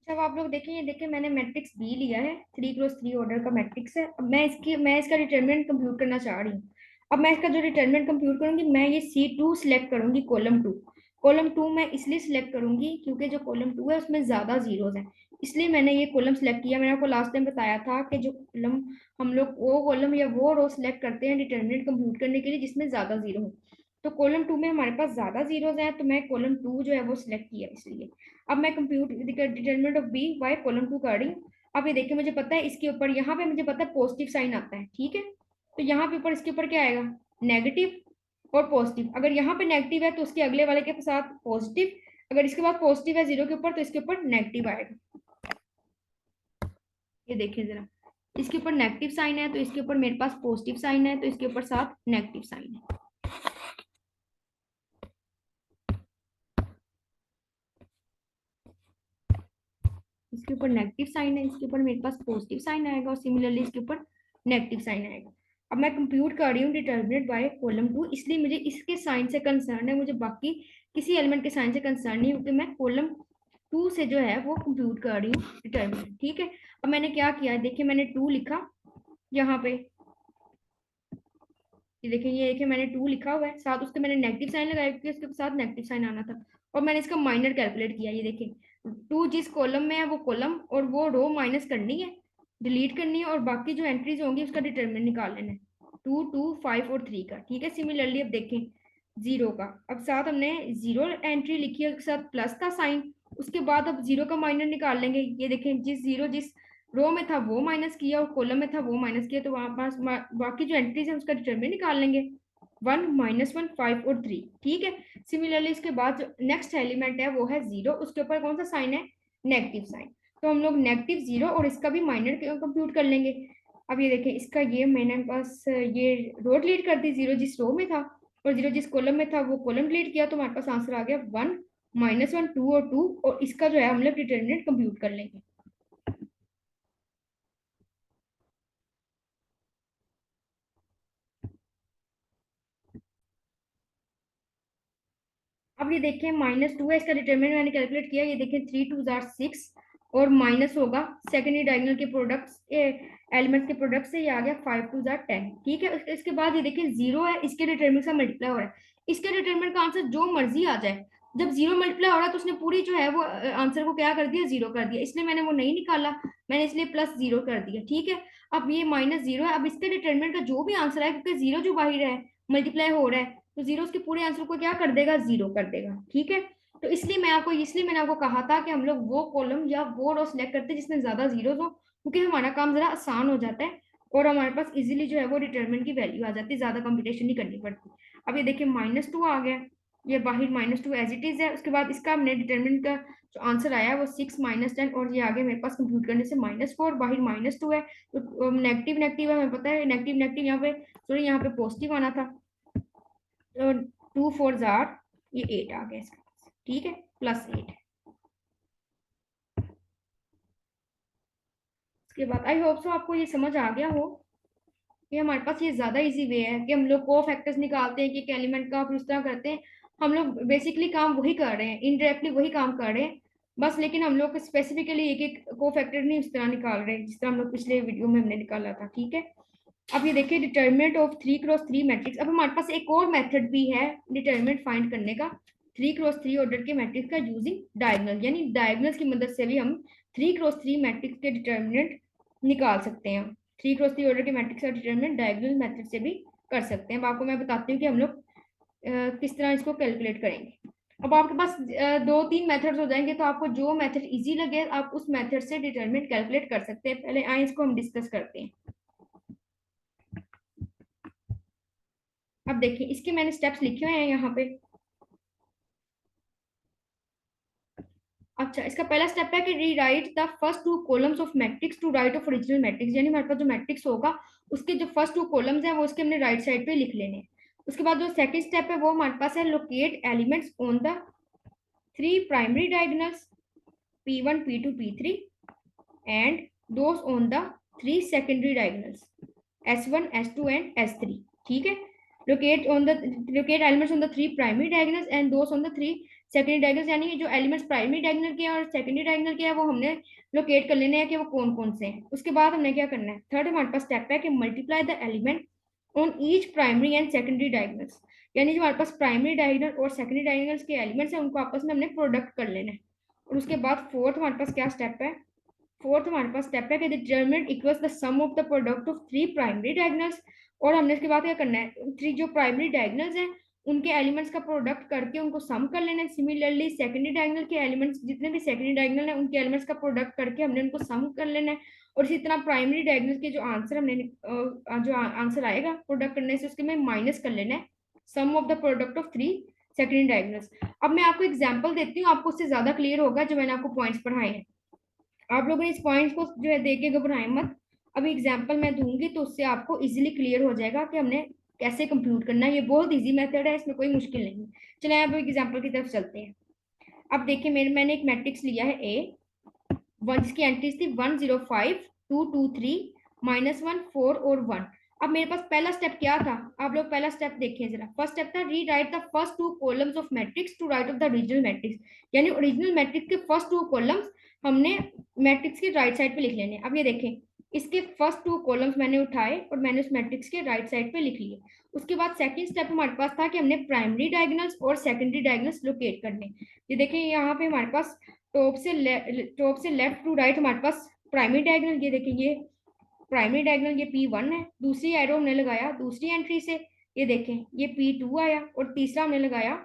अब आप लोग देखें, ये देखिए मैंने मैट्रिक्स बी लिया है, 3x3 ऑर्डर का मैट्रिक्स है। अब मैं इसका डिटरमिनेंट कंप्यूट करना चाह रही हूँ। अब मैं इसका जो डिटरमिनेंट कंप्यूट करूंगी, मैं ये C2 सिलेक्ट करूंगी, कॉलम 2। कॉलम 2 मैं इसलिए सिलेक्ट करूंगी क्योंकि जो कॉलम 2 है उसमें ज्यादा जीरोज हैं, इसलिए मैंने ये कॉलम सिलेक्ट किया। मैंने आपको लास्ट टाइम बताया था कि जो कॉलम हम लोग वो कॉलम या वो रो सिलेक्ट करते हैं डिटरमिनेंट कंप्यूट करने के लिए जिसमें ज्यादा जीरो हो। तो कॉलम 2 में हमारे पास ज्यादा जीरोज हैं, तो मैं कॉलम 2 जो है वो सिलेक्ट किया इसलिए। अब मैं compute determinant of B by column 2 कर रही हूँ। अब ये देखिए, मुझे पता है इसके ऊपर, यहाँ पे मुझे पता है पॉजिटिव साइन आता है, ठीक है। तो यहाँ पे ऊपर इसके ऊपर क्या आएगा, नेगेटिव और पॉजिटिव। अगर यहाँ पे नेगेटिव है तो उसके अगले वाले के साथ पॉजिटिव, अगर इसके बाद पॉजिटिव है जीरो के ऊपर तो इसके ऊपर नेगेटिव आएगा। ये देखिए जरा, इसके ऊपर नेगेटिव साइन है तो इसके ऊपर मेरे पास पॉजिटिव साइन है, तो इसके ऊपर साथ नेगेटिव साइन है। इसके ऊपर नेगेटिव साइन है, इसके ऊपर मेरे पास पॉजिटिव साइन आएगा, और सिमिलरली इसके ऊपर नेगेटिव साइन आएगा। अब मैं कंप्यूट कर रही हूँ डिटर्मिनेंट बाय कॉलम 2, इसलिए मुझे इसके साइन से कंसर्न है, मुझे बाकी किसी एलिमेंट के साइन से कंसर्न नहीं, क्योंकि मैं कॉलम 2 से जो है वो कंप्यूट कर रही हूँ डिटर्मिनेंट, ठीक है। अब मैंने क्या किया, देखिए मैंने 2 लिखा यहाँ पे, ये देखिए मैंने 2 लिखा हुआ है, साथ उसके मैंने नेगेटिव साइन लगाया क्योंकि उसके साथ नेगेटिव साइन आना था। और मैंने इसका माइनर कैलकुलेट किया, ये देखिए 2 जिस कॉलम में है वो कॉलम और वो रो माइनस करनी है, डिलीट करनी है, और बाकी जो एंट्रीज होंगी उसका डिटरमिनेंट निकाल लेना है, 2 2 5 और 3 का, ठीक है। सिमिलरली अब देखें जीरो का, अब साथ हमने जीरो एंट्री लिखी है, उसके साथ प्लस का साइन, उसके बाद अब जीरो का माइनर निकाल लेंगे। ये देखें, जिस रो में था वो माइनस किया और कॉलम में था वो माइनस किया, तो वहां पास बाकी जो एंट्रीज है उसका डिटरमिनेंट निकाल लेंगे, 1 -1 5 और 3, ठीक है। सिमिलरली इसके बाद जो नेक्स्ट एलिमेंट है वो है जीरो, उसके ऊपर कौन सा साइन है, नेगेटिव साइन। तो हम लोग नेगेटिव जीरो और इसका भी माइनर कंप्यूट कर लेंगे। अब ये देखें, इसका ये मैंने पास ये रो डिलीट कर दी, जीरो जिस रो में था और जीरो जिस कॉलम में था वो कॉलम डिलीट किया, तो हमारे पास आंसर आ गया 1 -1 2 और 2, और इसका जो है हम लोग डिटरमिनेंट कंप्यूट कर लेंगे। अब ये देखें -2 है, इसका डिटरमिनेंट मैंने कैलकुलेट किया, ये देखें 3 2 6, और माइनस होगा सेकेंडरी डायगोनल के प्रोडक्ट्स एलिमेंट्स के प्रोडक्ट से, ये आ गया 5 2 10, ठीक है। इसके बाद ये देखें जीरो है, इसके डिटरमिनेंट का मल्टीप्लाई हो रहा है, इसके डिटरमिनेंट का आंसर जो मर्जी आ जाए, जब जीरो मल्टीप्लाई हो रहा है तो उसने पूरी जो है वो आंसर को क्या कर दिया, जीरो कर दिया, इसलिए मैंने वो नहीं निकाला, मैंने इसलिए +0 कर दिया, ठीक है। अब ये -0 है, अब इसके डिटरमिनेंट का जो भी आंसर है, क्योंकि जीरो जो बाहर है मल्टीप्लाई हो रहा है, तो जीरो उसके पूरे आंसर को क्या कर देगा, जीरो कर देगा, ठीक है। तो इसलिए मैंने आपको कहा था कि हम लोग वो कॉलम या वो रो सिलेक्ट करते हैं जिसमें ज्यादा जीरो हो, क्योंकि हमारा काम जरा आसान हो जाता है और हमारे पास इजीली जो है वो डिटरमिनेंट की वैल्यू आ जाती है, ज्यादा कंप्यूटेशन नहीं करनी पड़ती। अब ये देखिए -2 आ गया, ये बाहर -2 एज इट इज है, उसके बाद इसका हमने डिटरमिनेंट का जो आंसर आया वो 6 -10, और ये आगे मेरे पास कंप्यूट करने से -4, बाहर -2 है, तो नेगेटिव नेगेटिव है, हमें पता है नेगेटिव नेगेटिव यहाँ पे, सॉरी यहाँ पे पॉजिटिव आना था, तो 2 4 ये 8 आ गया इसका, ठीक है, +8। उसके बाद आई होप सो आपको ये समझ आ गया हो कि हमारे पास ये ज्यादा इजी वे है कि हम लोग को फैक्टर्स निकालते हैं कि एक एलिमेंट का, फिर उस तरह करते हैं। हम लोग बेसिकली काम वही कर रहे हैं, इनडायरेक्टली वही काम कर रहे हैं बस, लेकिन हम लोग स्पेसिफिकली एक एक को फैक्टर नहीं उस तरह निकाल रहे हैं जिस तरह हम लोग पिछले वीडियो में हमने निकाला था, ठीक है। अब ये देखिए डिटर्मिनेंट ऑफ 3x3 मैट्रिक्स, अब हमारे पास एक और मेथड भी है डिटर्मिनेंट फाइंड करने का, 3x3 ऑर्डर के मैट्रिक्स का यूजिंग डायगोनल, यानी डायगोनल्स की मदद से भी हम 3x3 मैट्रिक्स के डिटर्मिनेंट निकाल सकते हैं। 3x3 ऑर्डर के मैट्रिक्स का डिटर्मिनेंट डायगोनल मेथड से भी कर सकते हैं। अब आपको मैं बताती हूँ कि हम लोग किस तरह इसको कैलकुलेट करेंगे। अब आपके पास 2 3 मेथड्स हो जाएंगे, तो आपको जो मेथड इजी लगे आप उस मेथड से डिटर्मिनेंट कैलकुलेट कर सकते हैं। पहले आए इसको हम डिस्कस करते हैं। अब देखिए, इसके मैंने स्टेप्स लिखे हुए हैं यहाँ पे। अच्छा, इसका पहला स्टेप है कि rewrite the first 2 columns of matrix to right of original matrix, यानी हमारे पास जो मैट्रिक्स होगा उसके जो फर्स्ट 2 कॉलम्स हैं वो उसके हमने राइट साइड पे लिख लेने हैं। उसके बाद जो सेकंड स्टेप है वो हमारे पास है locate elements on the 3 primary diagonals P1 P2 P3 and those on the 3 secondary diagonals S1 S2 and S3, ठीक है। locate elements on the 3 primary diagonals and those on the 3 secondary diagonal यानी जो elements primary diagonal के हैं और secondary diagonal के हैं वो हमने लोकेट कर लेने हैं कि वो कौन कौन से हैं। उसके बाद हमने क्या करना है, थर्ड हमारे पास स्टेप है कि multiply the element on each primary and secondary diagonals, यानी जो हमारे पास प्राइमरी डायगोनल और सेकेंडरी डायगोनल्स के एलिमेंट्स हैं उनको आपस में हमने प्रोडक्ट कर लेना है। और उसके बाद फोर्थ हमारे पास क्या स्टेप है, फोर्थ हमारे पास स्टेप है कि determinant equals the sum of the product of three primary diagonals. और हमने इसके बाद क्या करना है, थ्री जो प्राइमरी डायगोनल्स हैं उनके एलिमेंट्स का प्रोडक्ट करके उनको सम कर लेना है। सिमिलरली सेकेंडरी डायगोनल के एलिमेंट्स जितने भी सेकेंडरी डायगोनल हैं उनके एलिमेंट्स का प्रोडक्ट करके हमने उनको सम कर लेना है। और इसी तरह प्राइमरी डायगोनल के जो आंसर हमने जो आंसर आएगा प्रोडक्ट करने से उसके में माइनस कर लेना है sum of the product of three secondary diagonals. अब मैं आपको एग्जाम्पल देती हूँ, आपको उससे ज्यादा क्लियर होगा जो मैंने आपको पॉइंट्स पढ़ाए हैं। आप लोगों ने इस पॉइंट्स को जो है देख के घबराएं मत, अभी एग्जाम्पल मैं दूंगी तो उससे आपको इजीली क्लियर हो जाएगा कि हमने कैसे कंप्यूट करना है। ये बहुत इजी मेथड है, इसमें कोई मुश्किल नहीं। चलिए अब एग्जाम्पल की तरफ चलते हैं। अब देखिए मैंने एक मैट्रिक्स लिया है ए वन, जिसकी एंट्रीज थी 105 223 -1 4 और 1। अब मेरे पास पहला स्टेप क्या था, आप लोग पहला स्टेप देखें जरा। फर्स्ट स्टेप था rewrite the first two columns of matrix to right of the original matrix, यानी ओरिजिनल मैट्रिक्स के फर्स्ट टू कॉलम्स हमने मैट्रिक्स के राइट साइड पे लिख लेने। अब ये देखें इसके फर्स्ट टू कॉलम्स मैंने उठाए और मैंने उस मैट्रिक्स के राइट साइड पे लिख लिए। उसके बाद सेकंड स्टेप हमारे पास था कि हमने प्राइमरी डायगोनल्स और सेकेंडरी डायगोनल्स लोकेट करने। ये देखें यहाँ पे हमारे पास टॉप से लेफ्ट टू राइट हमारे पास प्राइमरी डायगोनल, ये देखें ये प्राइमरी डायगोनल, ये P1 है। दूसरी एरो हमने लगाया दूसरी एंट्री से, ये देखें ये P2 आया। और तीसरा हमने लगाया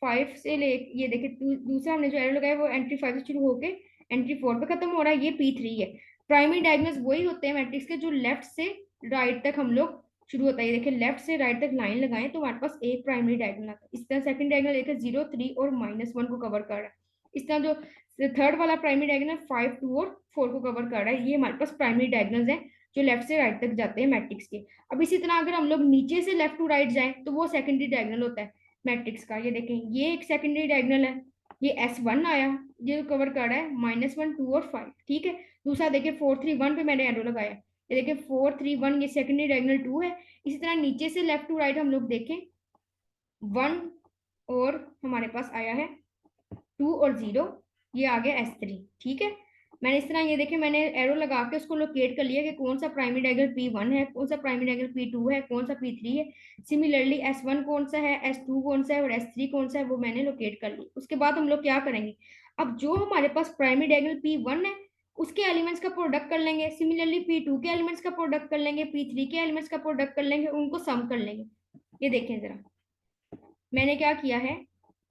5 से ले, ये देखें दूसरा हमने जो एरो लगाया वो एंट्री 5 से शुरू होकर एंट्री 4 पे खत्म हो रहा है, ये P3 है। प्राइमरी डायगोनल्स वही होते हैं मैट्रिक्स के जो लेफ्ट से राइट तक हम लोग शुरू होता है। ये देखिए लेफ्ट से राइट तक लाइन लगाएं तो हमारे पास एक प्राइमरी डायगोनल आता है। इस तरह सेकंड डायगोनल देखिए 0 3 और -1 को कवर कर रहा है। इस तरह जो थर्ड वाला प्राइमरी डायगोनल 5 2 और 4 को कवर कर रहा है। ये हमारे पास प्राइमरी डायगोनल्स हैं जो लेफ्ट से राइट तक जाते हैं मैट्रिक्स के। अब इसी तरह अगर हम लोग नीचे से लेफ्ट टू राइट जाए तो वो सेकेंडरी डायगोनल होता है मैट्रिक्स का। ये देखें ये एक सेकेंडरी डायगोनल है, ये S1 आया, ये कवर कर रहा है -1 2 और 5, ठीक है। दूसरा देखिए 4 3 1 पे मैंने एरो लगाया, ये देखिए 4 3 1 ये सेकेंडरी डायगोनल 2 है। इसी तरह नीचे से लेफ्ट टू राइट हम लोग देखें 1 और हमारे पास आया है 2 और 0, ये आ गया S3, ठीक है। मैंने इस तरह ये देखे मैंने एरो लगा के उसको लोकेट कर लिया कि कौन सा प्राइमरी डायगोनल P1 है, कौन सा प्राइमरी डायगोनल P2 है, कौन सा P3 है। सिमिलरली S1 कौन सा है, S2 कौन सा है और S3 कौन सा है, वो मैंने लोकेट कर ली। उसके बाद हम लोग क्या करेंगे, अब जो हमारे पास प्राइमरी डायगोनल P1 है उसके एलिमेंट्स का प्रोडक्ट कर लेंगे। सिमिलरली P2 के एलिमेंट्स का प्रोडक्ट कर लेंगे, P3 के एलिमेंट्स का प्रोडक्ट कर लेंगे, उनको सम कर लेंगे। ये देखें जरा मैंने क्या किया है,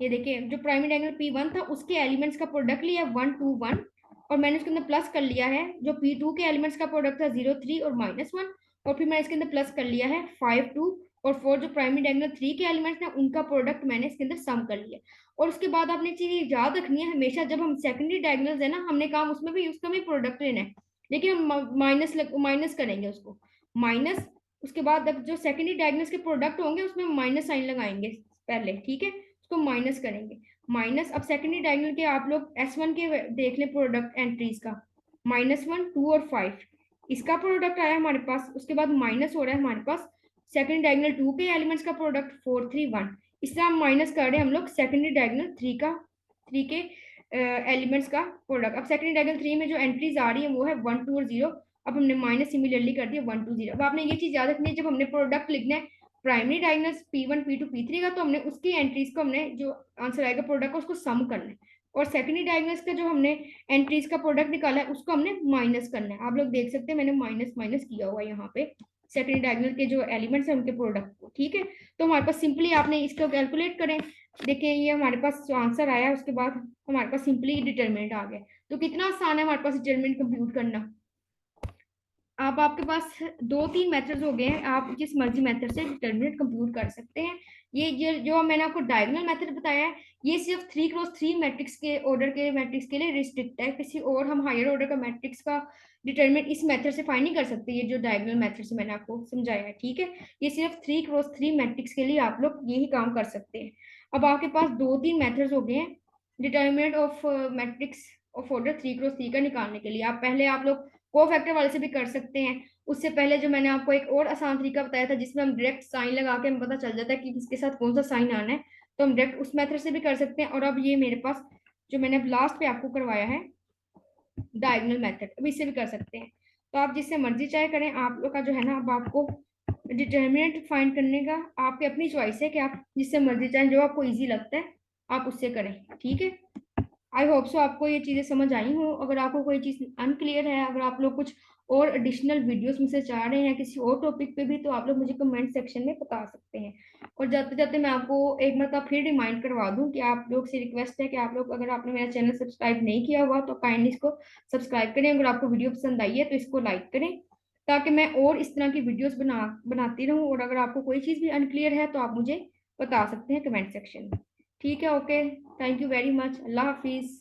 ये देखिए जो प्राइमरी डायगोनल P1 था उसके एलिमेंट्स का प्रोडक्ट लिया 1 2 1 और मैंने उसके अंदर प्लस कर लिया है जो P2 के एलिमेंट्स का प्रोडक्ट था 0 3 और -1, और फिर मैंने इसके अंदर प्लस कर लिया है 5 2 और 4 जो प्राइमरी डायगोनल 3 के एलिमेंट्स हैं उनका प्रोडक्ट मैंने इसके अंदर सम कर लिया। और उसके बाद आपने चीज याद रखनी है हमेशा जब हम सेकेंडरी डायगोनल्स है ना हमने काम उसमें भी उसका भी प्रोडक्ट लेना है, लेकिन हम माइनस करेंगे उसको माइनस। उसके बाद अब जो सेकेंडरी डायगोनल्स के प्रोडक्ट होंगे उसमें माइनस साइन लगाएंगे पहले, ठीक है, उसको माइनस करेंगे माइनस। अब सेकेंडरी डायगोनल के आप लोग S1 के देख लें प्रोडक्ट एंट्रीज का -1 2 और 5 इसका प्रोडक्ट आया हमारे पास। उसके बाद माइनस हो रहा है हमारे पास सेकेंडरी डायगोनल 2 के एलिमेंट्स का प्रोडक्ट 4 3 1। इस तरह हम माइनस कर रहे हैं हम लोग सेकेंडरी डायगोनल 3 के एलिमेंट्स का प्रोडक्ट। अब सेकेंडरी डायगोनल 3 में जो एंट्रीज आ रही है वो है 1 2 और 0। अब हमने माइनस सिमिलरली कर दिया 1 2 0। अब आपने ये चीज याद रखनी है जब हमने प्रोडक्ट लिखना है primary diagonals P1 P2 P3 का तो हमने उसकी एंट्रीज को हमने जो आंसर आएगा प्रोडक्ट का उसको सम करना है, और सेकेंडरी डायगोनल्स का जो हमने एंट्रीज का प्रोडक्ट निकाला है उसको हमने माइनस करना है। आप लोग देख सकते हैं मैंने माइनस माइनस किया हुआ है यहाँ पे सेकेंडरी डायगोनल के जो एलिमेंट्स हैं उनके प्रोडक्ट को, ठीक है। तो हमारे पास सिंपली आपने इसको कैलकुलेट करें, देखिए ये हमारे पास जो आंसर आया उसके बाद हमारे पास सिंपली डिटरमिनेंट आ गया। तो कितना आसान है हमारे पास डिटरमिनेंट कंप्यूट करना। आप आपके पास 2 3 मेथड्स हो गए हैं, आप जिस मर्जी मेथड से डिटरमिनेंट कंप्यूट कर सकते हैं। ये जो मैंने आपको डायगोनल मेथड बताया है ये सिर्फ 3x3 मैट्रिक्स के ऑर्डर के मैट्रिक्स के लिए रिस्ट्रिक्ट है, किसी और हम हायर ऑर्डर का मैट्रिक्स का डिटरमिनेंट इस मेथड से फाइंड नहीं कर सकते। ये जो डायगोनल मेथड से मैंने आपको समझाया है, ठीक है, ये सिर्फ 3x3 मैट्रिक्स के लिए आप लोग यही काम कर सकते हैं। अब आपके पास 2 3 मेथड्स हो गए हैं determinant of matrix of order 3x3 का निकालने के लिए। आप पहले आप लोग को फैक्टर वाले से भी कर सकते हैं। उससे पहले जो मैंने आपको एक और आसान तरीका बताया था जिसमें हम डायरेक्ट साइन लगा के हमें पता चल जाता है कि किसके साथ कौन सा साइन आना है, तो हम डायरेक्ट उस मेथड से भी कर सकते हैं। और अब ये मेरे पास जो मैंने अब लास्ट पे आपको करवाया है डायगोनल मेथड, अब इससे भी कर सकते हैं। तो आप जिससे मर्जी चाहे करें, आप लोग का जो है ना, अब आपको डिटर्मिनेंट फाइंड करने का आपकी अपनी चॉइस है कि आप जिससे मर्जी चाहें, जो आपको इजी लगता है आप उससे करें। ठीक है, आई होप सो आपको ये चीज़ें समझ आई हो। अगर आपको कोई चीज़ अनक्लियर है, अगर आप लोग कुछ और एडिशनल वीडियोस मुझसे चाह रहे हैं किसी और टॉपिक पे भी, तो आप लोग मुझे कमेंट सेक्शन में बता सकते हैं। और जाते जाते मैं आपको एक मतलब फिर रिमाइंड करवा दूं कि आप लोग से रिक्वेस्ट है कि आप लोग, अगर आपने मेरा चैनल सब्सक्राइब नहीं किया हुआ तो काइंडली इसको सब्सक्राइब करें। अगर आपको वीडियो पसंद आई है तो इसको लाइक करें, ताकि मैं और इस तरह की वीडियोस बनाती रहूं। और अगर आपको कोई चीज़ भी अनक्लियर है तो आप मुझे बता सकते हैं कमेंट सेक्शन में। ठीक है, okay, thank you very much, Allah हाफिज़।